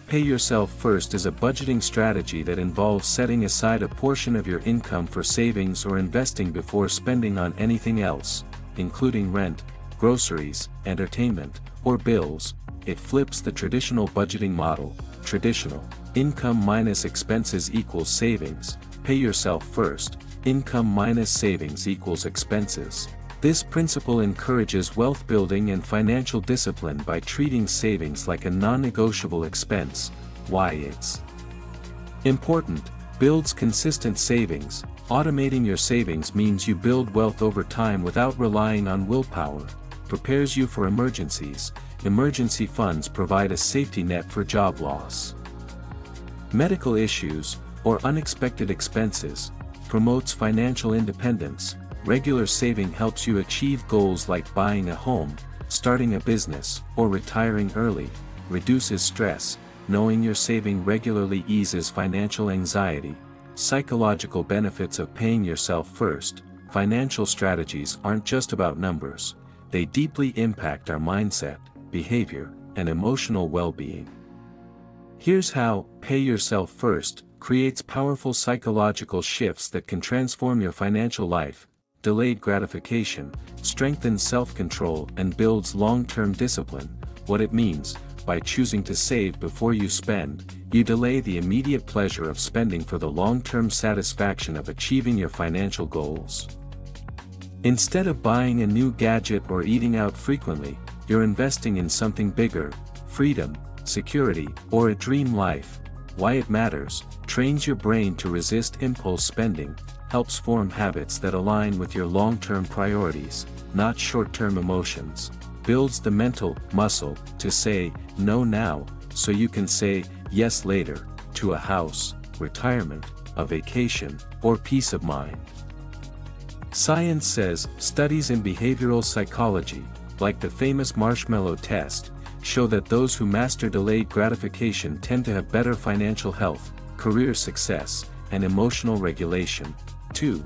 Pay Yourself First is a budgeting strategy that involves setting aside a portion of your income for savings or investing before spending on anything else, including rent, groceries, entertainment, or bills. It flips the traditional budgeting model. Traditional income minus expenses equals savings. Pay Yourself First, income minus savings equals expenses. This principle encourages wealth building and financial discipline by treating savings like a non-negotiable expense. Why it's important: builds consistent savings. Automating your savings means you build wealth over time without relying on willpower. Prepares you for emergencies. Emergency funds provide a safety net for job loss, medical issues, or unexpected expenses. Promotes financial independence. Regular saving helps you achieve goals like buying a home, starting a business, or retiring early. Reduces stress. Knowing you're saving regularly eases financial anxiety. Psychological benefits of paying yourself first. Financial strategies aren't just about numbers. They deeply impact our mindset, behavior, and emotional well-being. Here's how Pay Yourself First creates powerful psychological shifts that can transform your financial life. Delayed gratification strengthens self-control and builds long-term discipline. What it means: by choosing to save before you spend, you delay the immediate pleasure of spending for the long-term satisfaction of achieving your financial goals. Instead of buying a new gadget or eating out frequently, you're investing in something bigger: freedom, security, or a dream life. Why it matters: trains your brain to resist impulse spending. Helps form habits that align with your long-term priorities, not short-term emotions. Builds the mental muscle to say no now, so you can say yes later, to a house, retirement, a vacation, or peace of mind. Science says studies in behavioral psychology, like the famous marshmallow test, show that those who master delayed gratification tend to have better financial health, career success, and emotional regulation. 2.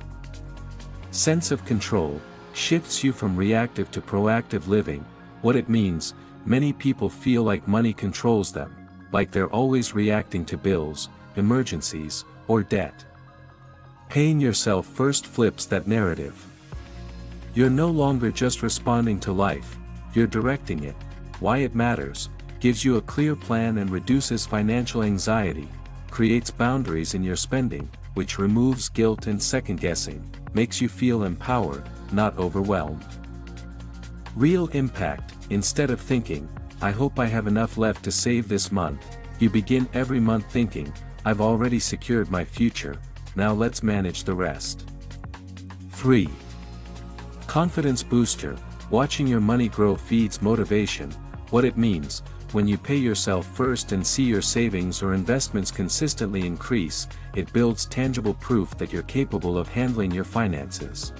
Sense of control shifts you from reactive to proactive living. What it means: many people feel like money controls them, like they're always reacting to bills, emergencies, or debt. Paying Yourself First flips that narrative. You're no longer just responding to life, you're directing it. Why it matters: gives you a clear plan and reduces financial anxiety. Creates boundaries in your spending, which removes guilt and second-guessing. Makes you feel empowered, not overwhelmed. Real impact: instead of thinking, "I hope I have enough left to save this month," you begin every month thinking, "I've already secured my future, now let's manage the rest." 3. Confidence booster. Watching your money grow feeds motivation. What it means: when you pay yourself first and see your savings or investments consistently increase, it builds tangible proof that you're capable of handling your finances.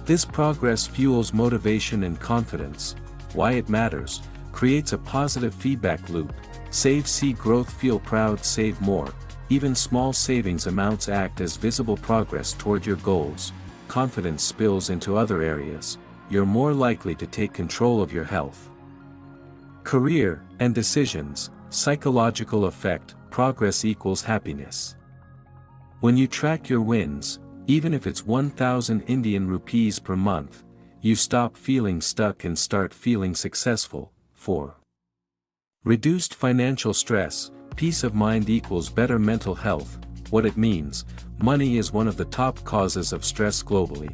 This progress fuels motivation and confidence. Why it matters: creates a positive feedback loop. Save, see growth, feel proud, save more. Even small savings amounts act as visible progress toward your goals. Confidence spills into other areas. You're more likely to take control of your health, career, and decisions. Psychological effect: progress equals happiness. When you track your wins, even if it's 1,000 Indian rupees per month, you stop feeling stuck and start feeling successful. 4. Reduced financial stress. Peace of mind equals better mental health. What it means: money is one of the top causes of stress globally.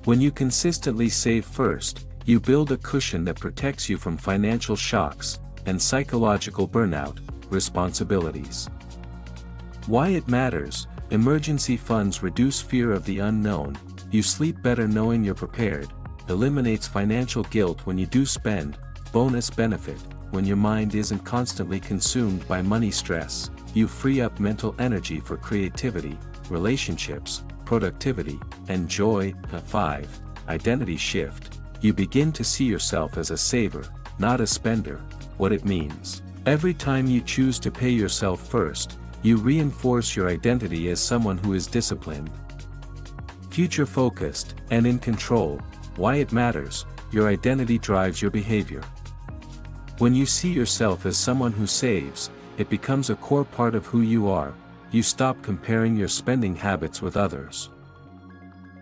When you consistently save first, you build a cushion that protects you from financial shocks and psychological burnout. Responsibilities. Why it matters: emergency funds reduce fear of the unknown. You sleep better knowing you're prepared. Eliminates financial guilt when you do spend. Bonus benefit: when your mind isn't constantly consumed by money stress, you free up mental energy for creativity, relationships, productivity, and joy. 5. Identity shift. You begin to see yourself as a saver, not a spender. What it means: every time you choose to pay yourself first, you reinforce your identity as someone who is disciplined, future-focused, and in control. Why it matters: your identity drives your behavior. When you see yourself as someone who saves, it becomes a core part of who you are. You stop comparing your spending habits with others.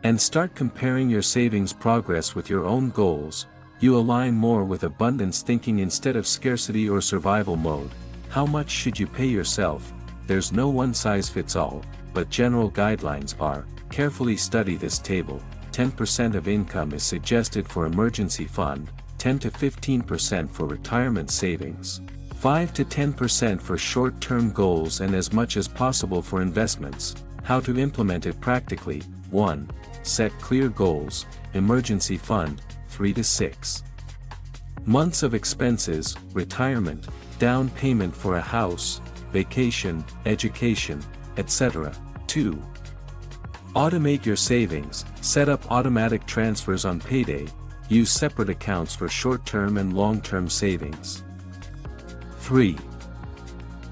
And start comparing your savings progress with your own goals. You align more with abundance thinking instead of scarcity or survival mode. How much should you pay yourself? There's no one-size-fits-all, but general guidelines are: carefully study this table. 10% of income is suggested for emergency fund, 10 to 15% for retirement savings, 5 to 10% for short-term goals, and as much as possible for investments. How to implement it practically: 1. Set clear goals. Emergency fund, 3 to 6 months of expenses, retirement, down payment for a house, vacation, education, etc. 2. Automate your savings. Set up automatic transfers on payday. Use separate accounts for short-term and long-term savings. 3.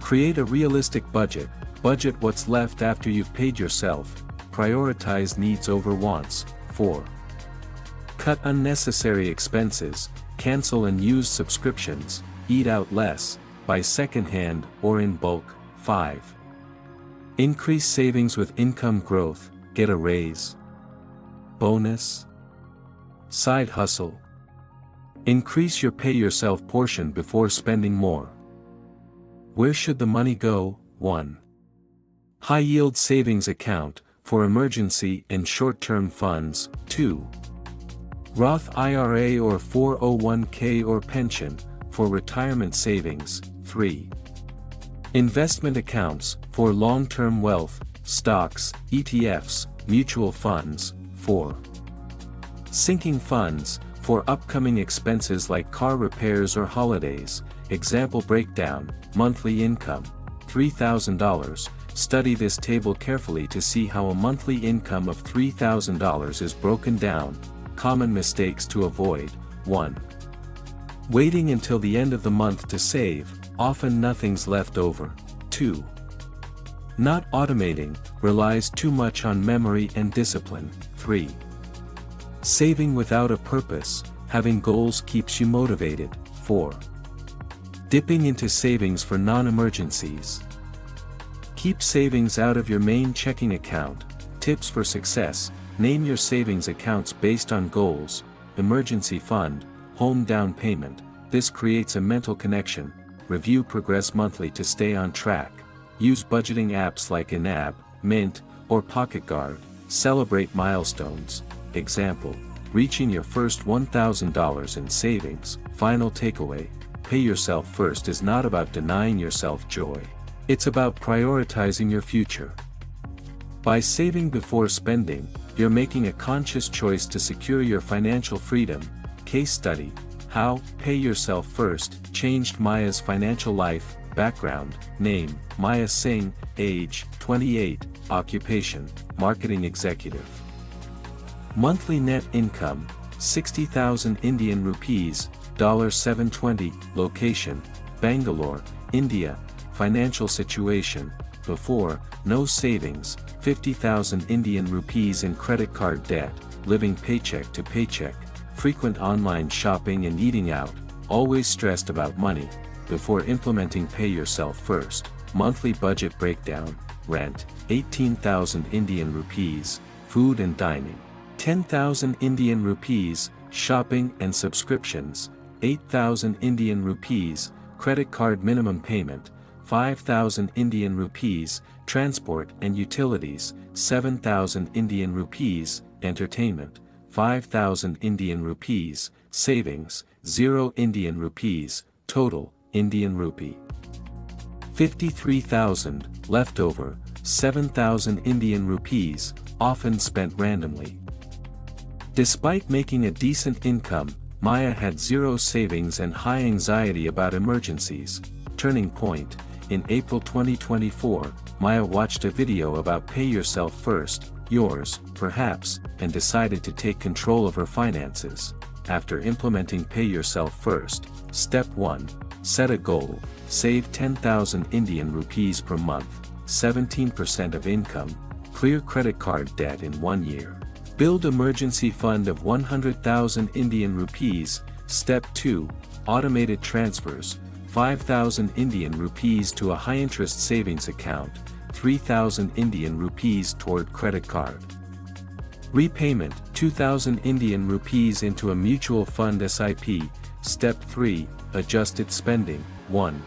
Create a realistic budget. Budget what's left after you've paid yourself. Prioritize needs over wants. 4. Cut unnecessary expenses. Cancel and use subscriptions. Eat out less. Buy second-hand or in bulk. 5. Increase savings with income growth. Get a raise, bonus, side hustle. Increase your pay-yourself portion before spending more. Where should the money go? 1. High-yield savings account, for emergency and short-term funds. 2. Roth IRA or 401k or pension, for retirement savings. 3. Investment accounts, for long-term wealth, stocks, ETFs, mutual funds. 4. Sinking funds, for upcoming expenses like car repairs or holidays. Example breakdown: monthly income, $3,000. Study this table carefully to see how a monthly income of $3,000 is broken down. Common mistakes to avoid: 1. Waiting until the end of the month to save, often nothing's left over. 2. Not automating, relies too much on memory and discipline. 3. Saving without a purpose, having goals keeps you motivated. 4. Dipping into savings for non-emergencies. Keep savings out of your main checking account. Tips for success: name your savings accounts based on goals. Emergency fund, home down payment. This creates a mental connection. Review progress monthly to stay on track. Use budgeting apps like Inab, Mint, or PocketGuard. Celebrate milestones. Example: reaching your first $1,000 in savings. Final takeaway: pay yourself first is not about denying yourself joy. It's about prioritizing your future. By saving before spending, you're making a conscious choice to secure your financial freedom. Case study: how Pay Yourself First changed Maya's financial life. Background: name, Maya Singh, age, 28, occupation, marketing executive. Monthly net income, 60,000 Indian rupees, $720, location, Bangalore, India. Financial situation: before, no savings, 50,000 Indian rupees in credit card debt, living paycheck to paycheck, frequent online shopping and eating out, always stressed about money. Before implementing Pay Yourself First, monthly budget breakdown: rent, 18,000 Indian rupees, food and dining, 10,000 Indian rupees, shopping and subscriptions, 8,000 Indian rupees, credit card minimum payment, 5,000 Indian rupees, transport and utilities, 7,000 Indian rupees, entertainment, 5,000 Indian rupees, savings, 0 Indian rupees, total, Indian rupee 53,000, leftover, 7,000 Indian rupees, often spent randomly. Despite making a decent income, Maya had zero savings and high anxiety about emergencies. Turning point: in April 2024, Maya watched a video about Pay Yourself First, yours, perhaps, and decided to take control of her finances. After implementing Pay Yourself First, Step 1. Set a goal: save 10,000 Indian rupees per month, 17% of income, clear credit card debt in 1 year. Build emergency fund of 100,000 Indian rupees. Step 2. automated transfers, 5,000 Indian rupees to a high-interest savings account, 3,000 Indian rupees toward credit card. Repayment, 2,000 Indian rupees into a mutual fund SIP. Step 3, adjusted spending, 1.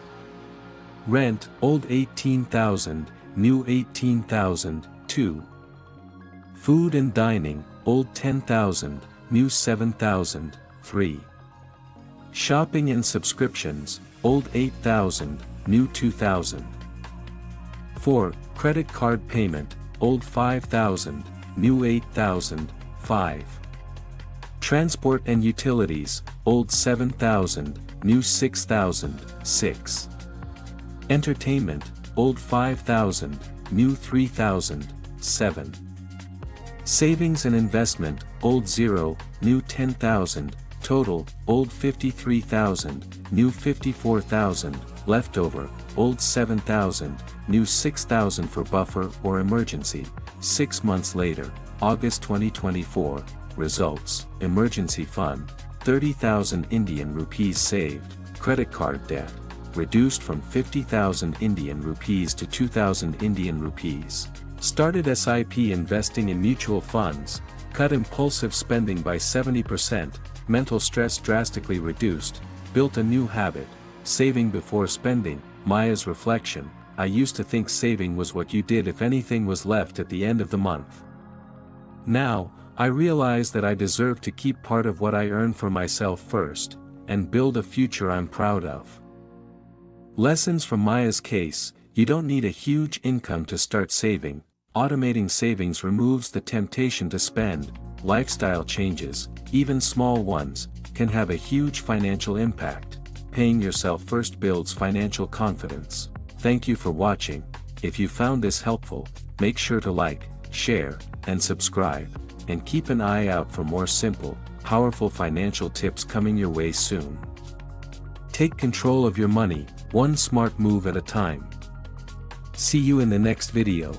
Rent, old 18,000, new 18,000, 2. Food and dining, old 10,000, new 7,000, 3. Shopping and subscriptions, old 8,000, new 2,000. 4. Credit card payment, old 5,000, new 8,000, 5. Transport and utilities, old 7,000, new 6,000, 6. Entertainment, old 5,000, new 3,000, 7. Savings and investment, old 0, new 10,000, total, old 53,000, new 54,000, leftover, old 7,000, new 6,000 for buffer or emergency. 6 months later, August 2024, results, emergency fund, 30,000 Indian rupees saved, credit card debt, reduced from 50,000 Indian rupees to 2,000 Indian rupees. Started SIP investing in mutual funds, cut impulsive spending by 70%, mental stress drastically reduced, built a new habit, saving before spending. Maya's reflection, I used to think saving was what you did if anything was left at the end of the month. Now, I realize that I deserve to keep part of what I earn for myself first, and build a future I'm proud of. Lessons from Maya's case, you don't need a huge income to start saving. Automating savings removes the temptation to spend. Lifestyle changes, even small ones, can have a huge financial impact. Paying yourself first builds financial confidence. Thank you for watching. If you found this helpful, make sure to like, share, and subscribe. And keep an eye out for more simple, powerful financial tips coming your way soon. Take control of your money, one smart move at a time. See you in the next video.